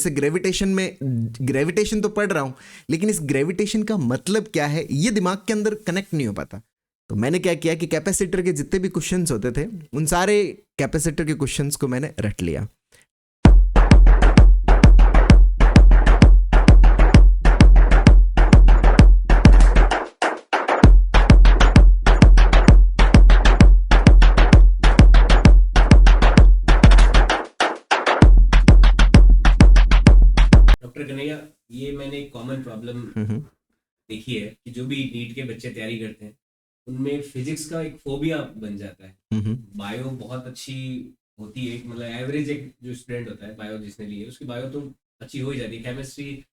जैसे ग्रेविटेशन तो पढ़ रहा हूँ, लेकिन इस ग्रेविटेशन का मतलब क्या है ये दिमाग के अंदर कनेक्ट नहीं हो पाता। तो मैंने क्या किया कि कैपेसिटर के जितने भी क्वेश्चंस होते थे उन सारे कैपेसिटर के क्वेश्चंस को मैंने रट लिया। डॉक्टर कन्हैया, ये मैंने एक कॉमन प्रॉब्लम देखी है कि जो भी नीट के बच्चे तैयारी करते हैं उनमें फिजिक्स का एक फोबिया बन जाता है। बायो बहुत अच्छी होती है, मतलब एवरेज एक जो स्टूडेंट होता है बायो जिसने ली है उसकी बायो तो अच्छी हो ही जाती है, केमिस्ट्री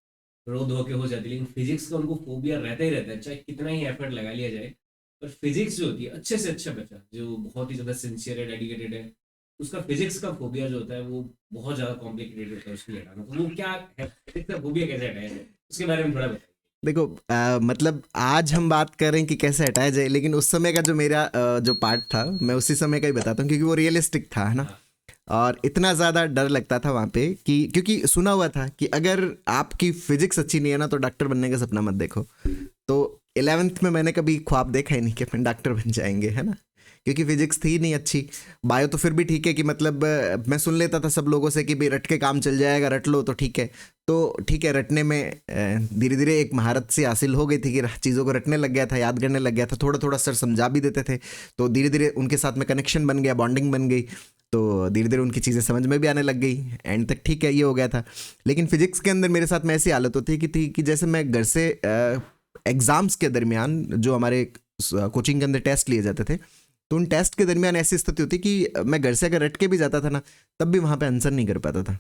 रो धो के हो जाती है, लेकिन फिजिक्स का उनको फोबिया रहता ही रहता है, चाहे कितना ही एफर्ट लगा लिया जाए। पर फिजिक्स जो होती है, अच्छे से अच्छा बच्चा जो बहुत ही ज़्यादा सिंसियर है, डेडिकेटेड है, उसका फिजिक्स का फोबिया जो होता है वो बहुत ज़्यादा कॉम्प्लिकेटेड होता है उसके लिए हटाना। तो वो क्या है, फिजिक्स का फोबिया कैसे हटाया जाए, उसके बारे में थोड़ा बताइए। देखो मतलब आज हम बात कर रहे हैं कि कैसे हटाया जाए, लेकिन उस समय का जो मेरा जो पार्ट था मैं उसी समय का ही बताता हूँ, क्योंकि वो रियलिस्टिक था, है ना। हाँ, और इतना ज़्यादा डर लगता था वहाँ पे कि क्योंकि सुना हुआ था कि अगर आपकी फिजिक्स अच्छी नहीं है ना तो डॉक्टर बनने का सपना मत देखो। तो 11th में मैंने कभी ख्वाब देखा ही नहीं कि अपन डॉक्टर बन जाएंगे, है ना, क्योंकि फिजिक्स थी नहीं अच्छी। बायो तो फिर भी ठीक है कि मतलब मैं सुन लेता था सब लोगों से कि भाई रट के काम चल जाएगा, रट लो तो ठीक है। तो ठीक है, रटने में धीरे धीरे एक महारत सी हासिल हो गई थी कि चीज़ों को रटने लग गया था, याद करने लग गया था, थोड़ा थोड़ा सर समझा भी देते थे। तो धीरे धीरे उनके साथ में कनेक्शन बन गया, बॉन्डिंग बन गई, तो धीरे धीरे उनकी चीज़ें समझ में भी आने लग गई। एंड तक ठीक है, ये हो गया था। लेकिन फिजिक्स के अंदर मेरे साथ में ऐसी हालत होती कि जैसे मैं घर से एग्ज़ाम्स के दरमियान जो हमारे कोचिंग के अंदर टेस्ट लिए जाते थे, तो उन टेस्ट के दरमियान ऐसी स्थिति होती कि मैं घर से अगर रट के भी जाता था ना तब भी वहाँ पे आंसर नहीं कर पाता था।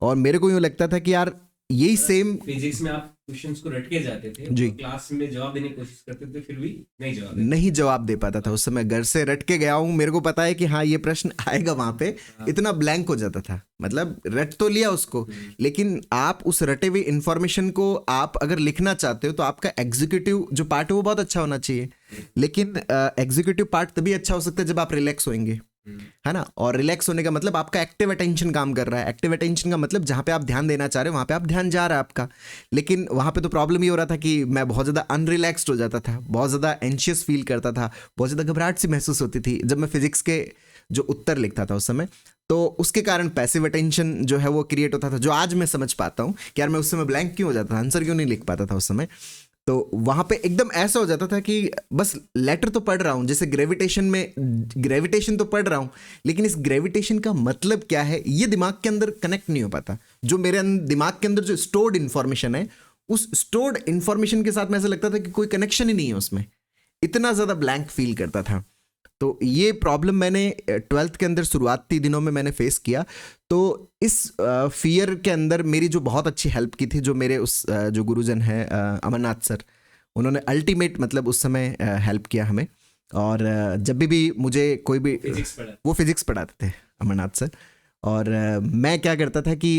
और मेरे को यूँ लगता था कि यार यही सेम फिजिक्स में आप क्वेश्चंस को रट के जाते थे जी और क्लास में जवाब देने की कोशिश करते थे, फिर भी नहीं नहीं जवाब दे पाता था। उस समय घर से रट के गया हूँ, मेरे को पता है कि हाँ ये प्रश्न आएगा, वहाँ पे इतना ब्लैंक हो जाता था। मतलब रट तो लिया उसको, लेकिन आप उस रटे हुए इंफॉर्मेशन को आप अगर लिखना चाहते हो तो आपका एग्जीक्यूटिव जो पार्ट है वो बहुत अच्छा होना चाहिए। लेकिन एग्जीक्यूटिव पार्ट तभी अच्छा हो सकता है जब आप रिलैक्स होंगे, है ना। और रिलैक्स होने का मतलब आपका एक्टिव अटेंशन काम कर रहा है। एक्टिव अटेंशन का मतलब जहाँ पे आप ध्यान देना चाह रहे हो वहाँ पे आप ध्यान जा रहा है आपका। लेकिन वहाँ पे तो प्रॉब्लम ये हो रहा था कि मैं बहुत ज़्यादा अनरिलैक्स्ड हो जाता था, बहुत ज़्यादा एंशियस फील करता था, बहुत ज़्यादा घबराहट सी महसूस होती थी जब मैं फिजिक्स के जो उत्तर लिखता था उस समय। तो उसके कारण पैसिव अटेंशन जो है वो क्रिएट होता था, जो आज मैं समझ पाता हूँ कि यार मैं उस समय ब्लैंक क्यों हो जाता था, आंसर क्यों नहीं लिख पाता था उस समय। तो वहाँ पे एकदम ऐसा हो जाता था कि बस लेटर तो पढ़ रहा हूँ, जैसे ग्रेविटेशन तो पढ़ रहा हूँ, लेकिन इस ग्रेविटेशन का मतलब क्या है ये दिमाग के अंदर कनेक्ट नहीं हो पाता। जो मेरे दिमाग के अंदर जो स्टोर्ड इन्फॉर्मेशन है, उस स्टोर्ड इन्फॉर्मेशन के साथ में ऐसा लगता था कि कोई कनेक्शन ही नहीं है उसमें, इतना ज़्यादा ब्लैंक फील करता था। तो ये प्रॉब्लम मैंने 12th के अंदर शुरुआती दिनों में मैंने फेस किया। तो इस फियर के अंदर मेरी जो बहुत अच्छी हेल्प की थी, जो मेरे उस जो गुरुजन हैं अमरनाथ सर, उन्होंने अल्टीमेट मतलब उस समय हेल्प किया हमें। और जब भी मुझे कोई भी वो फिजिक्स पढ़ाते थे अमरनाथ सर। और मैं क्या करता था कि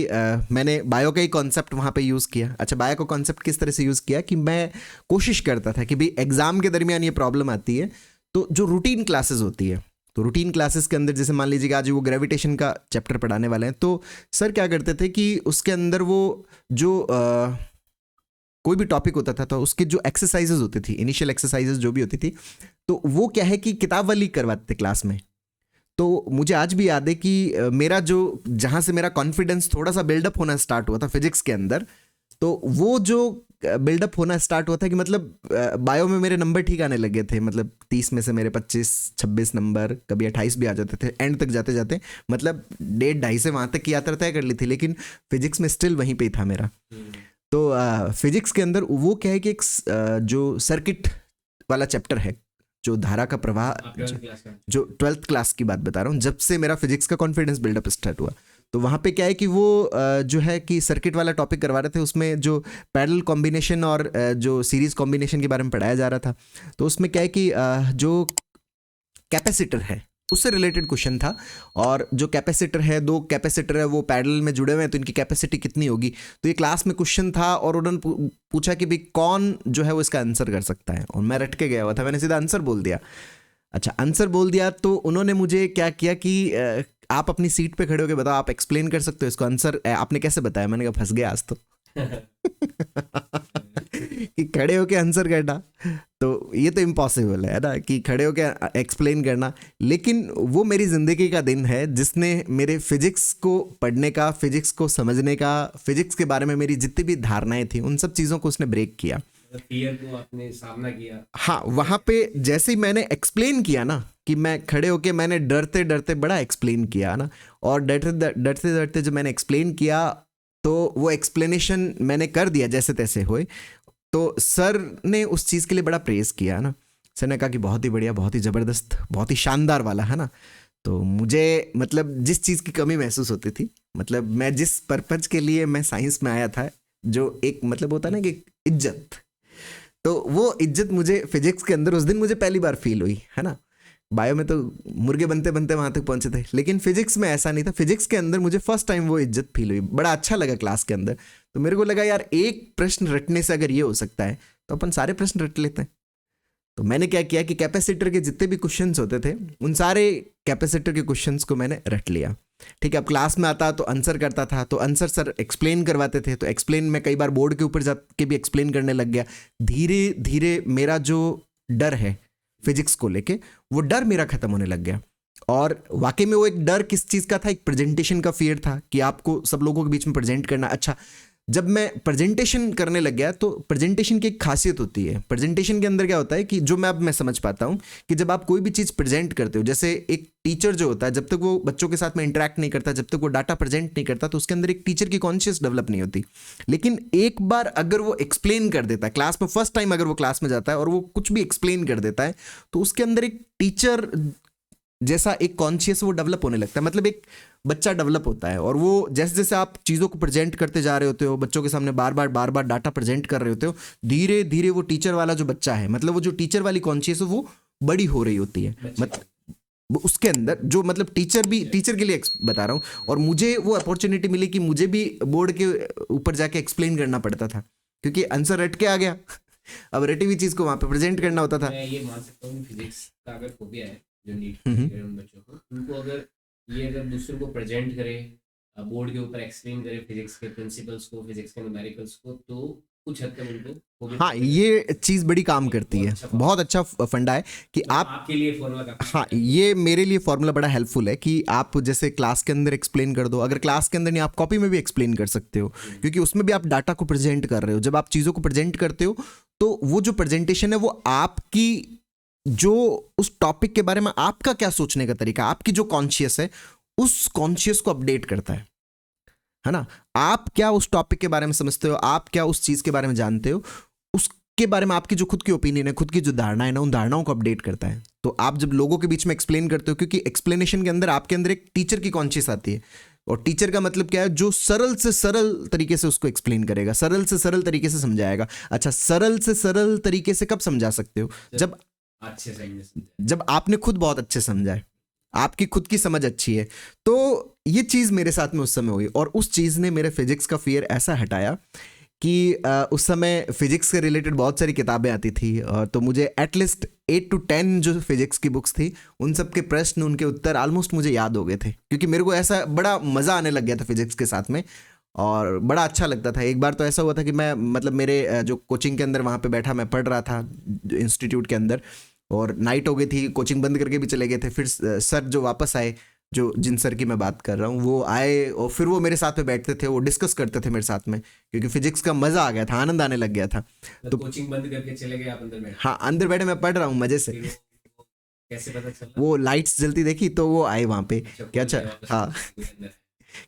मैंने बायो का ही कॉन्सेप्ट वहाँ पे यूज़ किया। अच्छा, बायो का कॉन्सेप्ट किस तरह से यूज़ किया कि मैं कोशिश करता था कि भाई एग्ज़ाम के दरमियान ये प्रॉब्लम आती है, तो जो रूटीन क्लासेस होती है, तो रूटीन क्लासेस के अंदर जैसे मान लीजिए कि आज वो ग्रेविटेशन का चैप्टर पढ़ाने वाले हैं, तो सर क्या करते थे कि उसके अंदर वो जो कोई भी टॉपिक होता था तो उसके जो एक्सरसाइजेज होती थी, इनिशियल एक्सरसाइजेज जो भी होती थी, तो वो क्या है कि किताब वाली करवाते थे क्लास में। तो मुझे आज भी याद है कि मेरा जो जहाँ से मेरा कॉन्फिडेंस थोड़ा सा बिल्डअप होना स्टार्ट हुआ था फिजिक्स के अंदर, तो वो जो बिल्डअप होना स्टार्ट हुआ था कि मतलब बायो में मेरे नंबर ठीक आने लगे थे। मतलब 30 में से मेरे 25-26 नंबर, कभी 28 भी आ जाते थे एंड तक जाते जाते। मतलब 1.5 से वहाँ तक की यात्रा तय कर ली थी, लेकिन फिजिक्स में स्टिल वहीं पे ही था मेरा। तो फिजिक्स के अंदर वो क्या है कि एक जो सर्किट वाला चैप्टर है, जो धारा का प्रवाह, जो 12th क्लास की बात बता रहा हूँ, जब से मेरा फिजिक्स का कॉन्फिडेंस बिल्डअप स्टार्ट हुआ, तो वहाँ पे क्या है कि वो जो है कि सर्किट वाला टॉपिक करवा रहे थे, उसमें जो पैरेलल कॉम्बिनेशन और जो सीरीज कॉम्बिनेशन के बारे में पढ़ाया जा रहा था। तो उसमें क्या है कि जो कैपेसिटर है उससे रिलेटेड क्वेश्चन था। और जो कैपेसिटर है, दो कैपेसिटर है वो पैरेलल में जुड़े हुए हैं, तो इनकी कैपेसिटी कितनी होगी। तो ये क्लास में क्वेश्चन था और उन्होंने पूछा कि भाई कौन जो है वो इसका आंसर कर सकता है, और मैं रट के गया हुआ था, मैंने सीधा आंसर बोल दिया। अच्छा, आंसर बोल दिया तो उन्होंने मुझे क्या किया कि आप अपनी सीट पे खड़े होके बताओ, आप एक्सप्लेन कर सकते हो इसको, आंसर आपने कैसे बताया? मैंने कहा फंस गया आज तो। कि खड़े होके आंसर करना, तो ये तो इम्पॉसिबल है ना, कि खड़े होके एक्सप्लेन करना। लेकिन वो मेरी ज़िंदगी का दिन है जिसने मेरे फिजिक्स को पढ़ने का, फिजिक्स को समझने का, फिजिक्स के बारे में मेरी जितनी भी धारणाएं थी उन सब चीज़ों को उसने ब्रेक किया। फियर को आपने सामना किया। हाँ, वहाँ पे जैसे ही मैंने एक्सप्लेन किया ना, कि मैं खड़े होके मैंने डरते डरते बड़ा एक्सप्लेन किया ना, और डरते डरते डरते जब मैंने एक्सप्लेन किया तो वो एक्सप्लेनेशन मैंने कर दिया जैसे तैसे हुए, तो सर ने उस चीज़ के लिए बड़ा प्रेज़ किया ना। सर ने कहा कि बहुत ही बढ़िया, बहुत ही ज़बरदस्त, बहुत ही शानदार वाला, है ना। तो मुझे मतलब जिस चीज़ की कमी महसूस होती थी, मतलब मैं जिस पर्पज़ के लिए मैं साइंस में आया था, जो एक मतलब होता है ना कि इज्जत, तो वो इज्जत मुझे फिजिक्स के अंदर उस दिन मुझे पहली बार फील हुई, है ना। बायो में तो मुर्गे बनते बनते वहाँ तक पहुँचे थे, लेकिन फिजिक्स में ऐसा नहीं था। फिजिक्स के अंदर मुझे फर्स्ट टाइम वो इज्जत फील हुई, बड़ा अच्छा लगा क्लास के अंदर। तो मेरे को लगा यार, एक प्रश्न रटने से अगर ये हो सकता है तो अपन सारे प्रश्न रट लेते हैं। तो मैंने क्या किया कि कैपेसिटर के जितने भी क्वेश्चंस होते थे उन सारे कैपेसिटर के क्वेश्चंस को मैंने रट लिया। ठीक है, अब क्लास में आता तो आंसर करता था, तो आंसर सर एक्सप्लेन करवाते थे, तो एक्सप्लेन में कई बार बोर्ड के ऊपर जाके भी एक्सप्लेन करने लग गया। धीरे धीरे मेरा जो डर है फिजिक्स को लेके, वो डर मेरा खत्म होने लग गया। और वाकई में वो एक डर किस चीज़ का था? एक प्रेजेंटेशन का फियर था कि आपको सब लोगों के बीच में प्रेजेंट करना। अच्छा, जब मैं प्रेजेंटेशन करने लग गया तो प्रेजेंटेशन की एक खासियत होती है। प्रेजेंटेशन के अंदर क्या होता है कि जो मैं समझ पाता हूँ कि जब आप कोई भी चीज़ प्रेजेंट करते हो, जैसे एक टीचर जो होता है, जब तक वो बच्चों के साथ में इंटरेक्ट नहीं करता, जब तक वो डाटा प्रेजेंट नहीं करता, तो उसके अंदर एक टीचर की कॉन्शियस डेवलप नहीं होती। लेकिन एक बार अगर वो एक्सप्लेन कर देता है क्लास में, फर्स्ट टाइम अगर वो क्लास में जाता है और वो कुछ भी एक्सप्लेन कर देता है, तो उसके अंदर एक टीचर जैसा एक कॉन्शियस वो डेवलप होने लगता है। मतलब एक बच्चा डेवलप होता है, और वो जैसे जैसे आप चीज़ों को प्रेजेंट करते जा रहे होते हो, बच्चों के सामने बार बार डाटा प्रेजेंट कर रहे होते हो, धीरे धीरे वो टीचर वाला जो बच्चा है, मतलब वो जो टीचर वाली कॉन्शियस है वो बड़ी हो रही होती है। मतलब उसके अंदर जो, मतलब टीचर के लिए बता रहा हूँ। और मुझे वो अपॉर्चुनिटी मिली कि मुझे भी बोर्ड के ऊपर जाके एक्सप्लेन करना पड़ता था, क्योंकि आंसर रट के आ गया। अब रटी हुई चीज़ को वहाँ पे प्रेजेंट करना होता था। मैं ये मान सकता हूँ फिजिक्स का अगर फोबिया है जो नीट के उन बच्चों को, उनको अगर दूसरों को प्रेजेंट करे, बोर्ड के ऊपर एक्सप्लेन करे फिजिक्स के प्रिंसिपल्स को, फिजिक्स के न्यूमेरिकल्स को, तो कुछ हद तक उनको, हाँ, ये चीज़ बड़ी काम करती है। बहुत अच्छा फंडा है कि आपके लिए फॉर्मूला। हाँ, ये मेरे लिए फॉर्मूला बड़ा हेल्पफुल है कि आप जैसे क्लास के अंदर एक्सप्लेन कर दो, अगर क्लास के अंदर नहीं, आप कॉपी में भी एक्सप्लेन कर सकते हो, क्योंकि उसमें भी आप डाटा को प्रेजेंट कर रहे हो। जब आप चीज़ों को प्रेजेंट करते हो तो वो जो प्रेजेंटेशन है वो आपकी जो उस टॉपिक के बारे में आपका क्या सोचने का तरीका, आपकी जो कॉन्शियस है, उस कॉन्शियस को अपडेट करता है ना। आप क्या उस टॉपिक के बारे में समझते हो, आप क्या उस चीज़ के बारे में जानते हो, उसके बारे में आपकी जो खुद की ओपिनियन है, खुद की जो धारणा है ना, उन धारणाओं को अपडेट करता है। तो आप जब लोगों के बीच में एक्सप्लेन करते हो, क्योंकि एक्सप्लेनेशन के अंदर आपके अंदर एक टीचर की कॉन्शियस आती है, और टीचर का मतलब क्या है? जो सरल से सरल तरीके से उसको एक्सप्लेन करेगा, सरल से सरल तरीके से समझाएगा। अच्छा, सरल से सरल तरीके से कब समझा सकते हो? जब आपने खुद बहुत अच्छे समझा है, आपकी खुद की समझ अच्छी है। तो ये चीज़ मेरे साथ में उस समय हुई, और उस चीज़ ने मेरे फिजिक्स का फियर ऐसा हटाया कि उस समय फिजिक्स से रिलेटेड बहुत सारी किताबें आती थी, तो मुझे एटलीस्ट 8 to 10 जो फिजिक्स की बुक्स थी, उन सब के प्रश्न, उनके उत्तर ऑलमोस्ट मुझे याद हो गए थे, क्योंकि मेरे को ऐसा बड़ा मज़ा आने लग गया था फिजिक्स के साथ में, और बड़ा अच्छा लगता था। एक बार तो ऐसा हुआ था कि मैं, मतलब मेरे जो कोचिंग के अंदर वहाँ पे बैठा मैं पढ़ रहा था इंस्टीट्यूट के अंदर, और नाइट हो गई थी, कोचिंग बंद करके भी चले गए थे। फिर सर जो वापस आए, जिन सर की मैं बात कर रहा हूँ, वो आए और फिर वो मेरे साथ में बैठते थे, वो डिस्कस करते थे मेरे साथ में, क्योंकि फिजिक्स का मज़ा आ गया था, आनंद आने लग गया था। तो कोचिंग बंद करके चले गए आप अंदर बैठे? हाँ, अंदर बैठे मैं पढ़ रहा हूँ मज़े से। कैसे पता चला? वो लाइट्स जलती देखी तो वो आए वहाँ पे। क्या अच्छा, हाँ,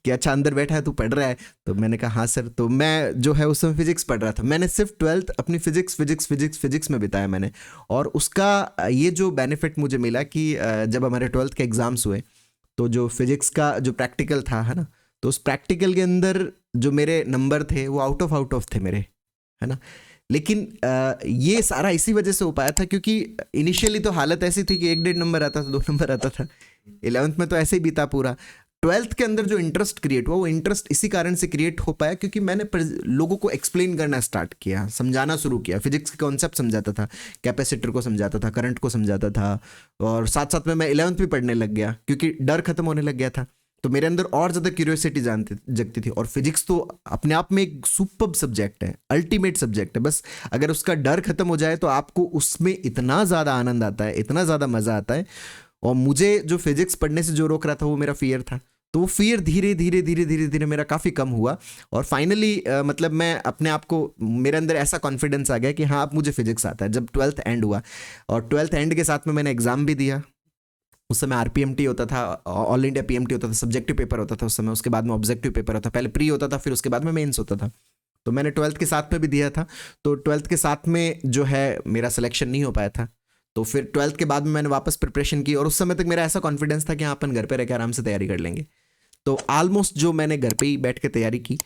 कि अच्छा अंदर बैठा है, तू पढ़ रहा है? तो मैंने कहा हाँ सर। तो मैं जो है उस समय फिजिक्स पढ़ रहा था। मैंने सिर्फ 12th अपनी फिजिक्स में बिताया मैंने, और उसका ये जो बेनिफिट मुझे मिला कि जब हमारे 12th के एग्ज़ाम्स हुए, तो जो फिजिक्स का जो प्रैक्टिकल था, है ना, तो उस प्रैक्टिकल के अंदर जो मेरे नंबर थे वो आउट ऑफ थे मेरे, है ना। लेकिन ये सारा इसी वजह से हो पाया था क्योंकि इनिशियली तो हालत ऐसी थी कि 1-1.5 नंबर आता था, 2 नंबर आता था। 11th में तो ऐसे ही बीता पूरा। 12th के अंदर जो इंटरेस्ट क्रिएट हुआ, वो इंटरेस्ट इसी कारण से क्रिएट हो पाया क्योंकि मैंने लोगों को एक्सप्लेन करना स्टार्ट किया, समझाना शुरू किया। फिजिक्स के कॉन्सेप्ट समझाता था, कैपेसिटर को समझाता था, करंट को समझाता था, और साथ साथ में मैं 11th भी पढ़ने लग गया क्योंकि डर खत्म होने लग गया था। तो मेरे अंदर और ज़्यादा क्यूरियोसिटी जगती थी। और फिजिक्स तो अपने आप में एक सुपर्ब सब्जेक्ट है, अल्टीमेट सब्जेक्ट है। बस अगर उसका डर खत्म हो जाए तो आपको उसमें इतना ज़्यादा आनंद आता है, इतना ज़्यादा मज़ा आता है। और मुझे जो फिजिक्स पढ़ने से जो रोक रहा था वो मेरा फियर था। तो वो फियर धीरे धीरे धीरे धीरे धीरे मेरा काफ़ी कम हुआ। और फाइनली मतलब मैं अपने आप को, मेरे अंदर ऐसा कॉन्फिडेंस आ गया कि हाँ अब मुझे फिजिक्स आता है। जब 12th एंड हुआ और 12th एंड के साथ में मैंने एग्ज़ाम भी दिया। उस समय आरपीएमटी होता था, ऑल इंडिया पीएमटी होता था, सब्जेक्टिव पेपर होता था उस समय। उसके बाद में ऑब्जेक्टिव पेपर होता था, पहले प्री होता था, फिर उसके बाद में मेंस होता था। तो मैंने 12th के साथ में भी दिया था। तो 12th के साथ में जो है मेरा सिलेक्शन नहीं हो पाया था। तो फिर 12th के बाद में मैंने वापस प्रिपरेशन की। और उस समय तक मेरा ऐसा कॉन्फिडेंस था कि हाँ अपन घर पे रह के आराम से तैयारी कर लेंगे। तो ऑलमोस्ट जो मैंने घर पे ही बैठ के तैयारी की